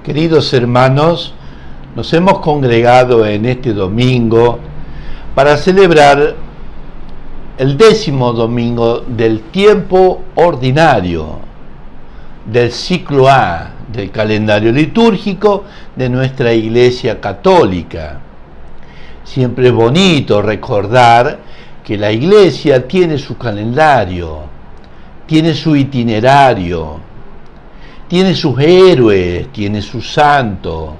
Queridos hermanos, nos hemos congregado en este domingo para celebrar el 10º domingo del tiempo ordinario, del ciclo A, del calendario litúrgico de nuestra Iglesia Católica. Siempre es bonito recordar que la Iglesia tiene su calendario, tiene su itinerario, tiene sus héroes, tiene su santo,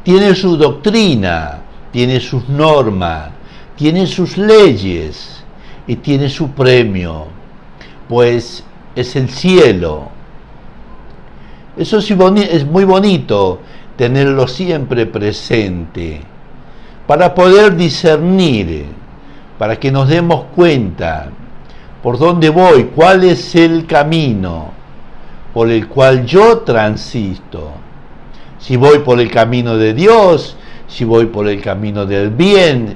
tiene su doctrina, tiene sus normas, tiene sus leyes y tiene su premio, pues es el cielo. Eso sí es muy bonito tenerlo siempre presente, para poder discernir, para que nos demos cuenta por dónde voy, cuál es el camino por el cual yo transito. Si voy por el camino de Dios, si voy por el camino del bien,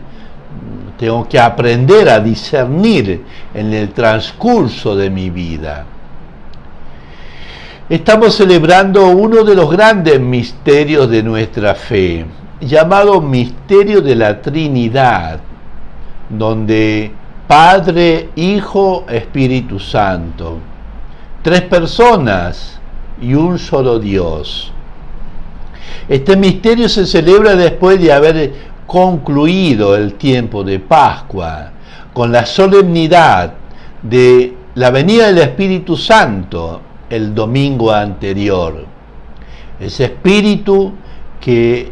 tengo que aprender a discernir en el transcurso de mi vida. Estamos celebrando uno de los grandes misterios de nuestra fe, llamado Misterio de la Trinidad, donde Padre, Hijo, Espíritu Santo, tres personas y un solo Dios. Este misterio se celebra después de haber concluido el tiempo de Pascua, con la solemnidad de la venida del Espíritu Santo el domingo anterior. Ese Espíritu que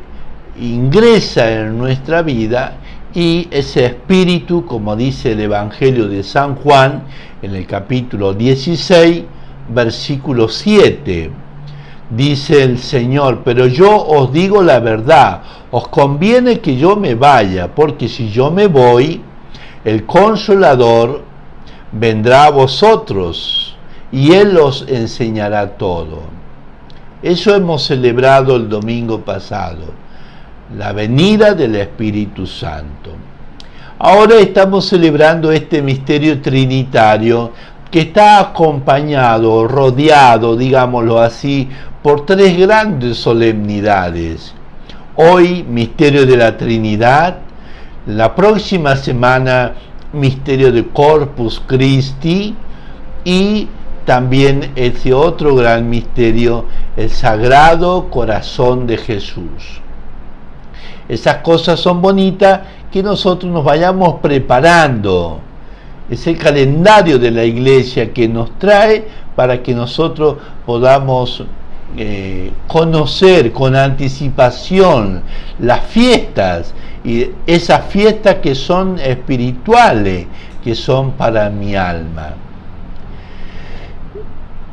ingresa en nuestra vida, y ese Espíritu, como dice el Evangelio de San Juan en el capítulo 16, versículo 7, dice el Señor: pero yo os digo la verdad, os conviene que yo me vaya, porque si yo me voy, el Consolador vendrá a vosotros, y Él os enseñará todo. Eso hemos celebrado el domingo pasado, la venida del Espíritu Santo. Ahora estamos celebrando este misterio trinitario, que está acompañado, rodeado, digámoslo así, por tres grandes solemnidades. Hoy, misterio de la Trinidad; la próxima semana, misterio de Corpus Christi; y también ese otro gran misterio, el Sagrado Corazón de Jesús. Esas cosas son bonitas, que nosotros nos vayamos preparando. Es el calendario de la Iglesia que nos trae para que nosotros podamos conocer con anticipación las fiestas, y esas fiestas que son espirituales, que son para mi alma.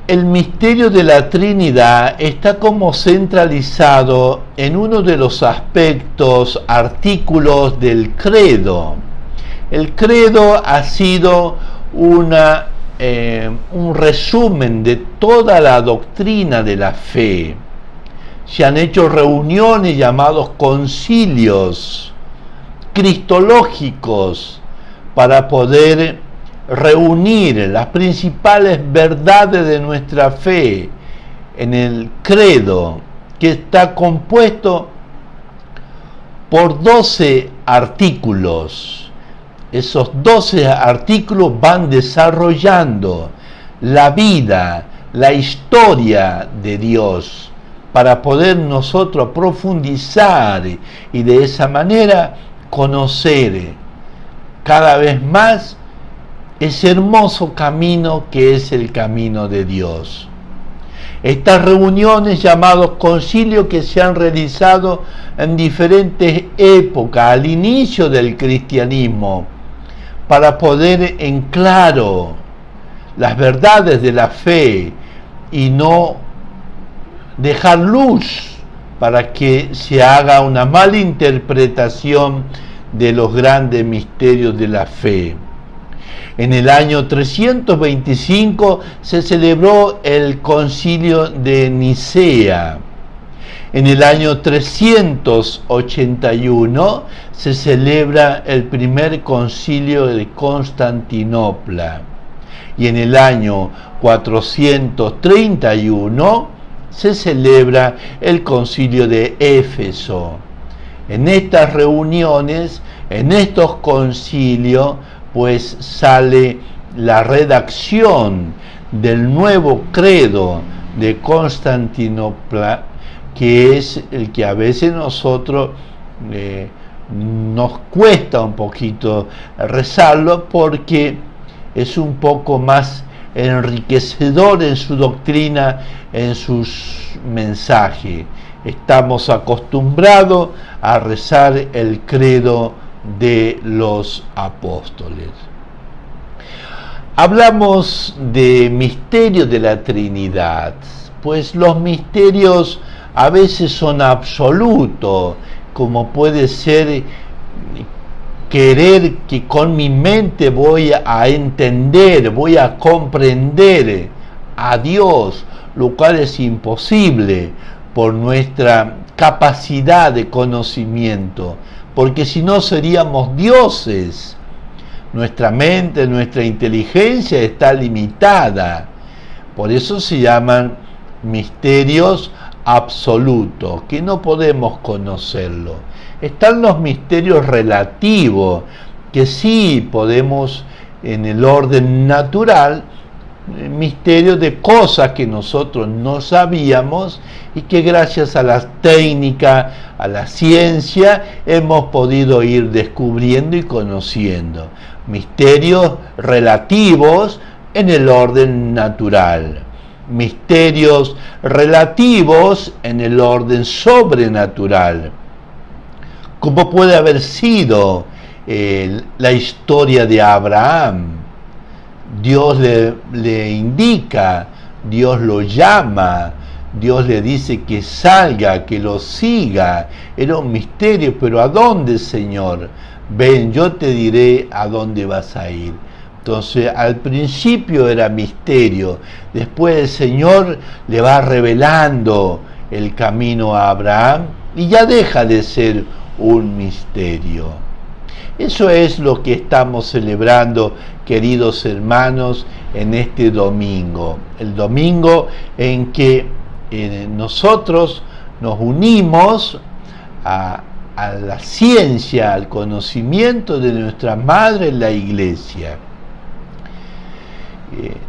El misterio de la Trinidad está como centralizado en uno de los aspectos, artículos del credo. El credo ha sido un resumen de toda la doctrina de la fe. Se han hecho reuniones llamados concilios cristológicos para poder reunir las principales verdades de nuestra fe en el credo, que está compuesto por 12 artículos. Esos 12 artículos van desarrollando la vida, la historia de Dios, para poder nosotros profundizar y de esa manera conocer cada vez más ese hermoso camino que es el camino de Dios. Estas reuniones, llamados concilios, que se han realizado en diferentes épocas, al inicio del cristianismo, para poder en claro las verdades de la fe y no dejar luz para que se haga una mala interpretación de los grandes misterios de la fe. En el año 325 se celebró el concilio de Nicea. En el año 381 se celebra el primer concilio de Constantinopla. Y en el año 431 se celebra el Concilio de Éfeso. En estas reuniones, en estos concilios, pues sale la redacción del nuevo credo de Constantinopla, que es el que a veces nosotros nos cuesta un poquito rezarlo, porque es un poco más enriquecedor en su doctrina, en sus mensajes. Estamos acostumbrados a rezar el credo de los apóstoles. Hablamos de misterios de la Trinidad, pues los misterios a veces son absolutos, como puede ser querer que con mi mente voy a entender, voy a comprender a Dios, lo cual es imposible por nuestra capacidad de conocimiento, porque si no seríamos dioses. Nuestra mente, nuestra inteligencia está limitada. Por eso se llaman misterios absolutos, que no podemos conocerlo. Están los misterios relativos, que sí podemos en el orden natural, misterios de cosas que nosotros no sabíamos y que gracias a la técnica, a la ciencia, hemos podido ir descubriendo y conociendo. Misterios relativos en el orden natural. Misterios relativos en el orden sobrenatural. ¿Cómo puede haber sido la historia de Abraham? Dios le indica, Dios lo llama, Dios le dice que salga, que lo siga. Era un misterio, pero ¿a dónde, Señor? Ven, yo te diré a dónde vas a ir. Entonces, al principio era misterio, después el Señor le va revelando el camino a Abraham y ya deja de ser un misterio. Eso es lo que estamos celebrando, queridos hermanos, en este domingo. El domingo en que nosotros nos unimos a la ciencia, al conocimiento de nuestra Madre, la Iglesia.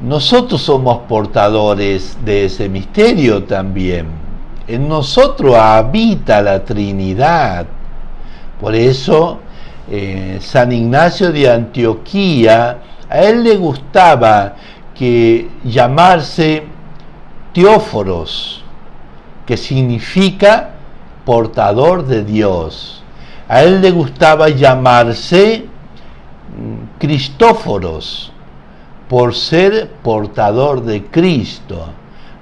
Nosotros somos portadores de ese misterio también. En nosotros habita la Trinidad. Por eso, San Ignacio de Antioquía, a él le gustaba llamarse Teóforos, que significa portador de Dios. A él le gustaba llamarse Cristóforos, por ser portador de Cristo.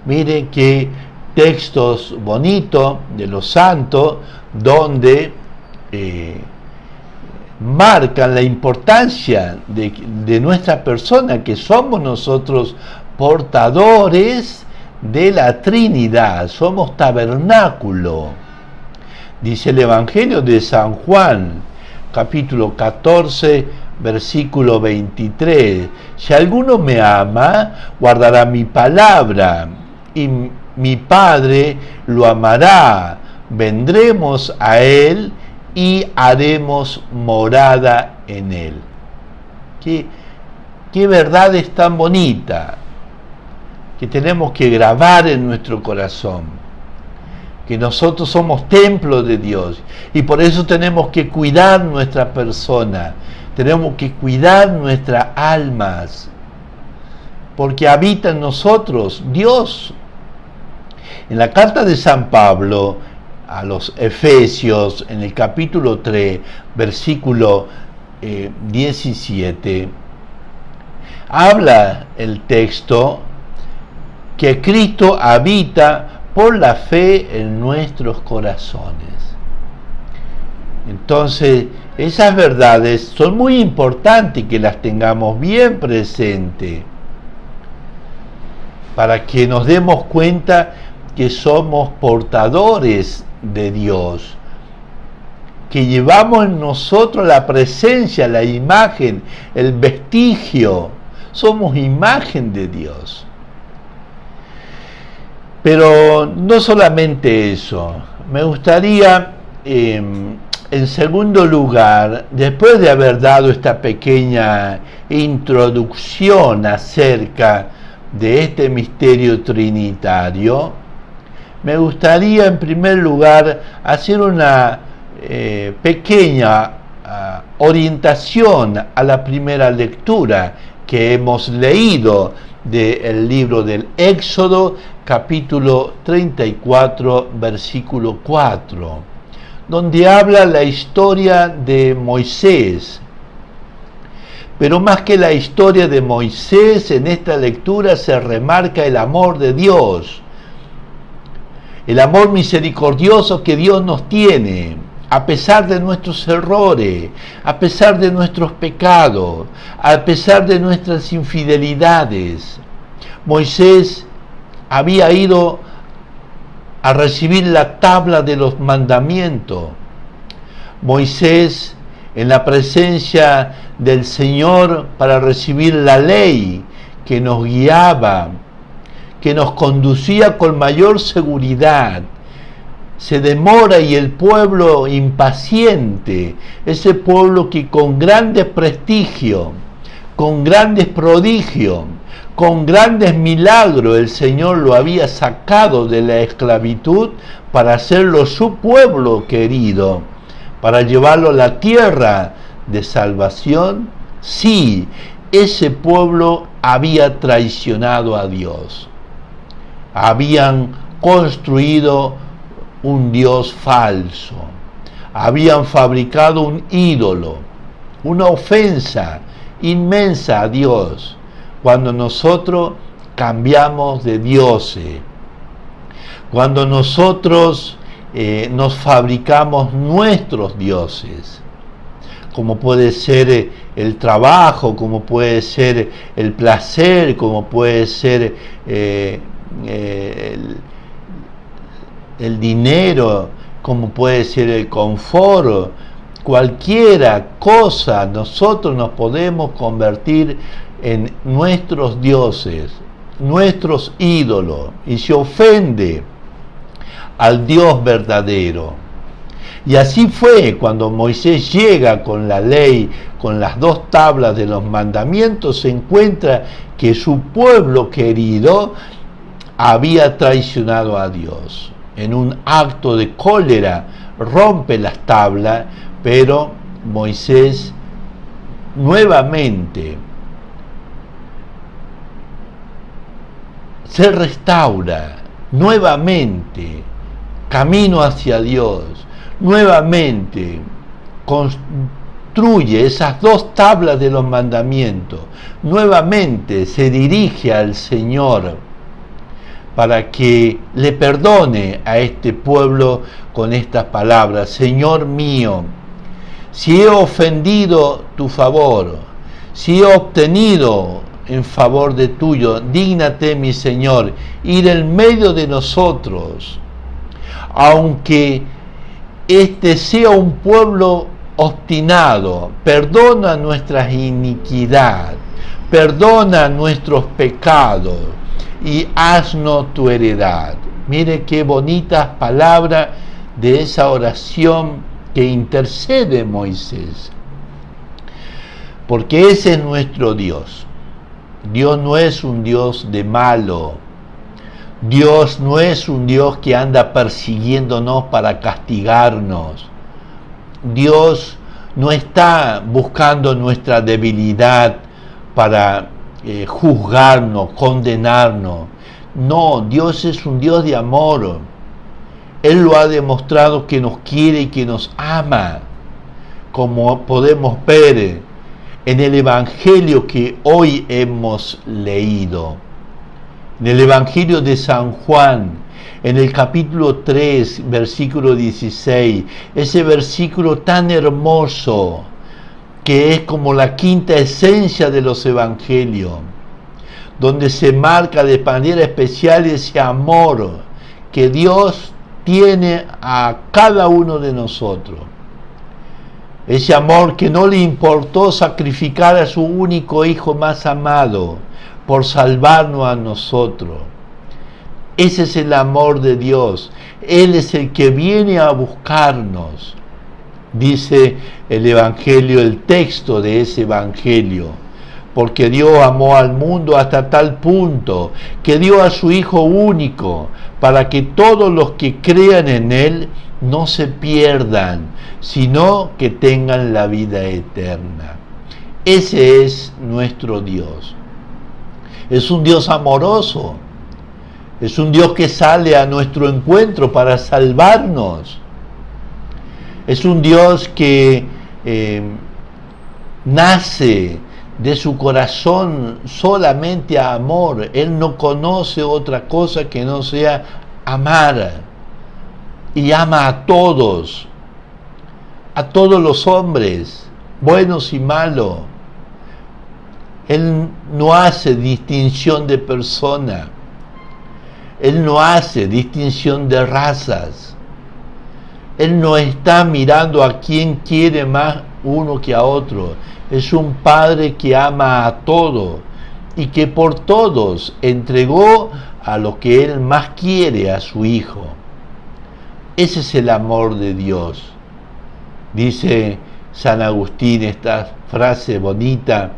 Miren qué textos bonitos de los santos, donde marcan la importancia de nuestra persona, que somos nosotros portadores de la Trinidad, somos tabernáculo. Dice el Evangelio de San Juan, capítulo 14, versículo 23, si alguno me ama, guardará mi palabra, y mi Padre lo amará, vendremos a él y haremos morada en él. Qué verdad es tan bonita, que tenemos que grabar en nuestro corazón, que nosotros somos templo de Dios, y por eso tenemos que cuidar nuestra persona, tenemos que cuidar nuestras almas, porque habita en nosotros Dios. En la carta de San Pablo a los Efesios, en el capítulo 3, versículo 17, habla el texto que Cristo habita por la fe en nuestros corazones. Entonces, esas verdades son muy importantes que las tengamos bien presentes, para que nos demos cuenta que somos portadores de Dios, que llevamos en nosotros la presencia, la imagen, el vestigio, somos imagen de Dios. Pero no solamente eso, me gustaría, en segundo lugar, después de haber dado esta pequeña introducción acerca de este misterio trinitario, me gustaría en primer lugar hacer una pequeña orientación a la primera lectura que hemos leído del libro del Éxodo, capítulo 34, versículo 4, donde habla la historia de Moisés. Pero más que la historia de Moisés, en esta lectura se remarca el amor de Dios, el amor misericordioso que Dios nos tiene, a pesar de nuestros errores, a pesar de nuestros pecados, a pesar de nuestras infidelidades. Moisés había ido a recibir la tabla de los mandamientos. Moisés, en la presencia del Señor, para recibir la ley que nos guiaba, que nos conducía con mayor seguridad, se demora, y el pueblo impaciente, ese pueblo que con grandes prestigio, con grandes prodigios, con grandes milagros, el Señor lo había sacado de la esclavitud para hacerlo su pueblo querido, para llevarlo a la tierra de salvación. Sí, ese pueblo había traicionado a Dios. Habían construido un Dios falso. Habían fabricado un ídolo, una ofensa inmensa a Dios. Cuando nosotros cambiamos de dioses, cuando nosotros nos fabricamos nuestros dioses, como puede ser el trabajo, como puede ser el placer, como puede ser el dinero, como puede ser el confort, cualquiera cosa, nosotros nos podemos convertir en nuestros dioses, nuestros ídolos, y se ofende al Dios verdadero. Y así fue cuando Moisés llega con la ley, con las 2 tablas de los mandamientos, se encuentra que su pueblo querido había traicionado a Dios. En un acto de cólera rompe las tablas, pero Moisés nuevamente se restaura, nuevamente camino hacia Dios, nuevamente construye esas 2 tablas de los mandamientos, nuevamente se dirige al Señor para que le perdone a este pueblo con estas palabras: Señor mío, si he ofendido tu favor, si he obtenido en favor de tuyo, dígnate, mi Señor, ir en medio de nosotros, aunque este sea un pueblo obstinado, perdona nuestras iniquidades, perdona nuestros pecados y haznos tu heredad. Mire qué bonitas palabras de esa oración que intercede Moisés, porque ese es nuestro Dios. Dios no es un Dios de malo. Dios no es un Dios que anda persiguiéndonos para castigarnos. Dios no está buscando nuestra debilidad para juzgarnos, condenarnos. No, Dios es un Dios de amor. Él lo ha demostrado, que nos quiere y que nos ama, como podemos ver en el Evangelio que hoy hemos leído. En el Evangelio de San Juan, en el capítulo 3, versículo 16, ese versículo tan hermoso, que es como la quinta esencia de los evangelios, donde se marca de manera especial ese amor que Dios tiene a cada uno de nosotros. Ese amor que no le importó sacrificar a su único hijo más amado por salvarnos a nosotros. Ese es el amor de Dios. Él es el que viene a buscarnos. Dice el Evangelio, el texto de ese Evangelio. Porque Dios amó al mundo hasta tal punto que dio a su Hijo único para que todos los que crean en Él no se pierdan, sino que tengan la vida eterna. Ese es nuestro Dios. Es un Dios amoroso. Es un Dios que sale a nuestro encuentro para salvarnos. Es un Dios que nace de su corazón solamente a amor. Él no conoce otra cosa que no sea amar. Y ama a todos los hombres, buenos y malos. Él no hace distinción de persona. Él no hace distinción de razas. Él no está mirando a quién quiere más uno que a otro. Es un Padre que ama a todos y que por todos entregó a lo que Él más quiere, a su Hijo. Ese es el amor de Dios. Dice San Agustín esta frase bonita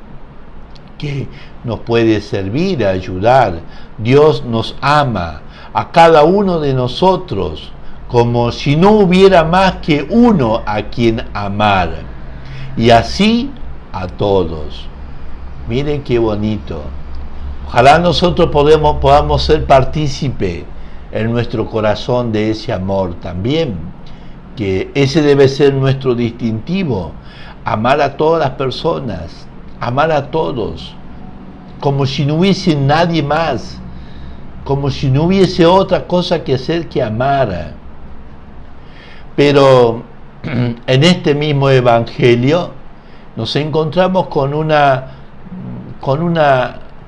que nos puede servir, ayudar. Dios nos ama a cada uno de nosotros como si no hubiera más que uno a quien amar, y así a todos. Miren qué bonito. Ojalá nosotros podamos ser partícipe en nuestro corazón de ese amor también, que ese debe ser nuestro distintivo, amar a todas las personas, amar a todos, como si no hubiese nadie más, como si no hubiese otra cosa que hacer que amar. Pero en este mismo Evangelio nos encontramos con una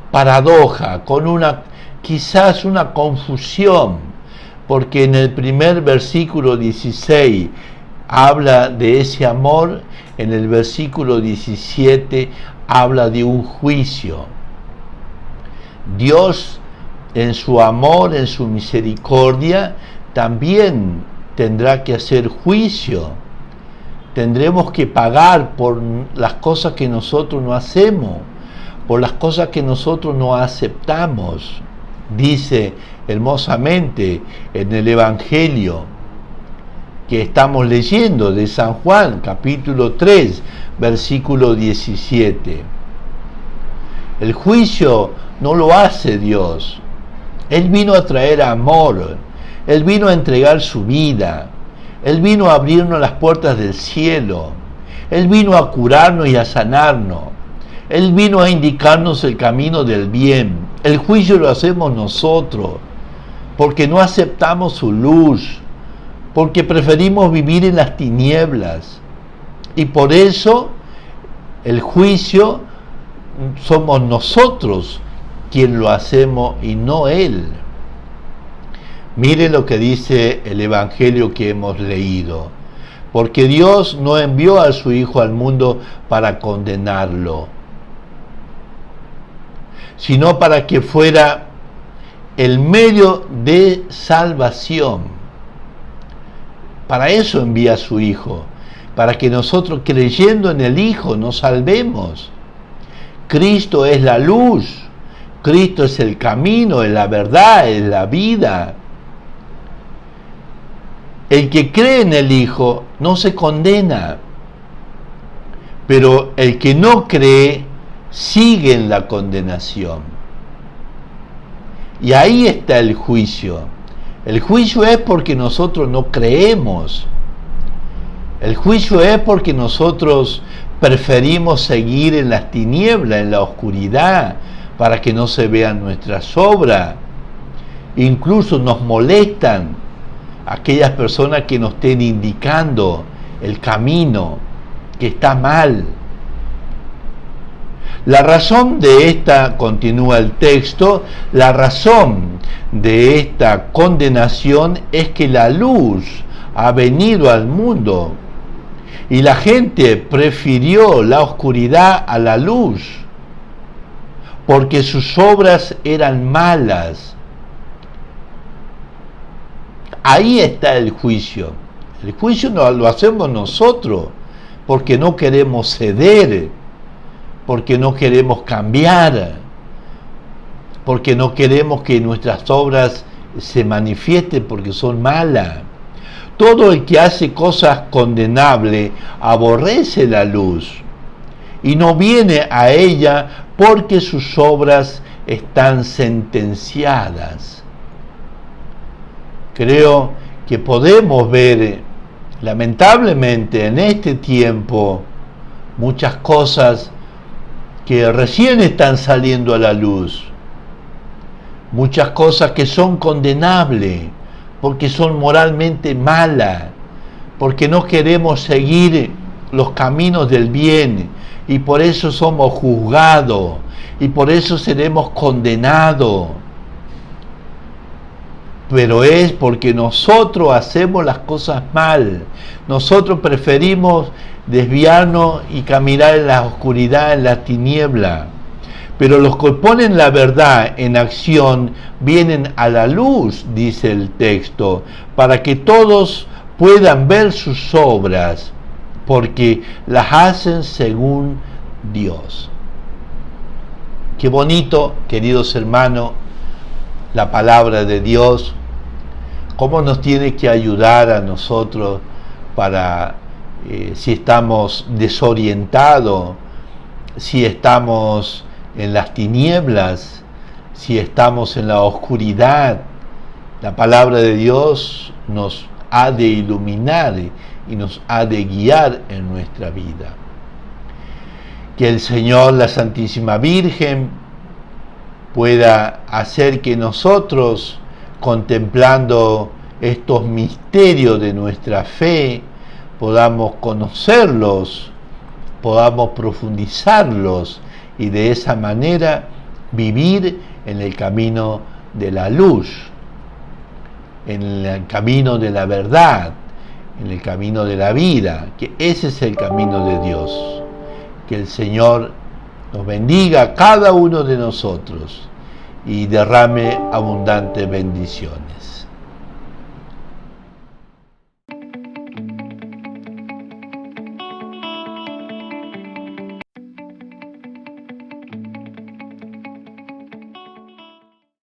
paradoja, quizás una confusión, porque en el primer versículo 16 habla de ese amor, en el versículo 17 habla de un juicio. Dios, en su amor, en su misericordia, también tendrá que hacer juicio. Tendremos que pagar por las cosas que nosotros no hacemos, por las cosas que nosotros no aceptamos. Dice hermosamente en el Evangelio que estamos leyendo de San Juan, capítulo 3, versículo 17. El juicio no lo hace Dios. Él vino a traer amor. Él vino a entregar su vida. Él vino a abrirnos las puertas del cielo. Él vino a curarnos y a sanarnos. Él vino a indicarnos el camino del bien. El juicio lo hacemos nosotros, porque no aceptamos su luz, porque preferimos vivir en las tinieblas. Y por eso el juicio somos nosotros quien lo hacemos y no Él. Mire lo que dice el Evangelio que hemos leído. Porque Dios no envió a su Hijo al mundo para condenarlo, sino para que fuera el medio de salvación. Para eso envía a su Hijo, para que nosotros, creyendo en el Hijo, nos salvemos. Cristo es la luz, Cristo es el camino, es la verdad, es la vida. El que cree en el Hijo no se condena, pero el que no cree sigue en la condenación. Y ahí está el juicio. El juicio es porque nosotros no creemos. El juicio es porque nosotros preferimos seguir en las tinieblas, en la oscuridad, para que no se vean nuestras obras. Incluso nos molestan aquellas personas que nos estén indicando el camino que está mal. La razón de esta, continúa el texto, la razón de esta condenación es que la luz ha venido al mundo y la gente prefirió la oscuridad a la luz porque sus obras eran malas. Ahí está el juicio. El juicio lo hacemos nosotros, porque no queremos ceder, porque no queremos cambiar, porque no queremos que nuestras obras se manifiesten porque son malas. Todo el que hace cosas condenables aborrece la luz y no viene a ella porque sus obras están sentenciadas. Creo que podemos ver, lamentablemente, en este tiempo, muchas cosas que recién están saliendo a la luz. Muchas cosas que son condenables, porque son moralmente malas, porque no queremos seguir los caminos del bien, y por eso somos juzgados, y por eso seremos condenados. Pero es porque nosotros hacemos las cosas mal. Nosotros preferimos desviarnos y caminar en la oscuridad, en la tiniebla. Pero los que ponen la verdad en acción vienen a la luz, dice el texto, para que todos puedan ver sus obras, porque las hacen según Dios. Qué bonito, queridos hermanos, la palabra de Dios, cómo nos tiene que ayudar a nosotros para, si estamos desorientados, si estamos en las tinieblas, si estamos en la oscuridad. La palabra de Dios nos ha de iluminar y nos ha de guiar en nuestra vida. Que el Señor, la Santísima Virgen, pueda hacer que nosotros, contemplando estos misterios de nuestra fe, podamos conocerlos, podamos profundizarlos y de esa manera vivir en el camino de la luz, en el camino de la verdad, en el camino de la vida, que ese es el camino de Dios. Que el Señor nos bendiga a cada uno de nosotros y derrame abundantes bendiciones.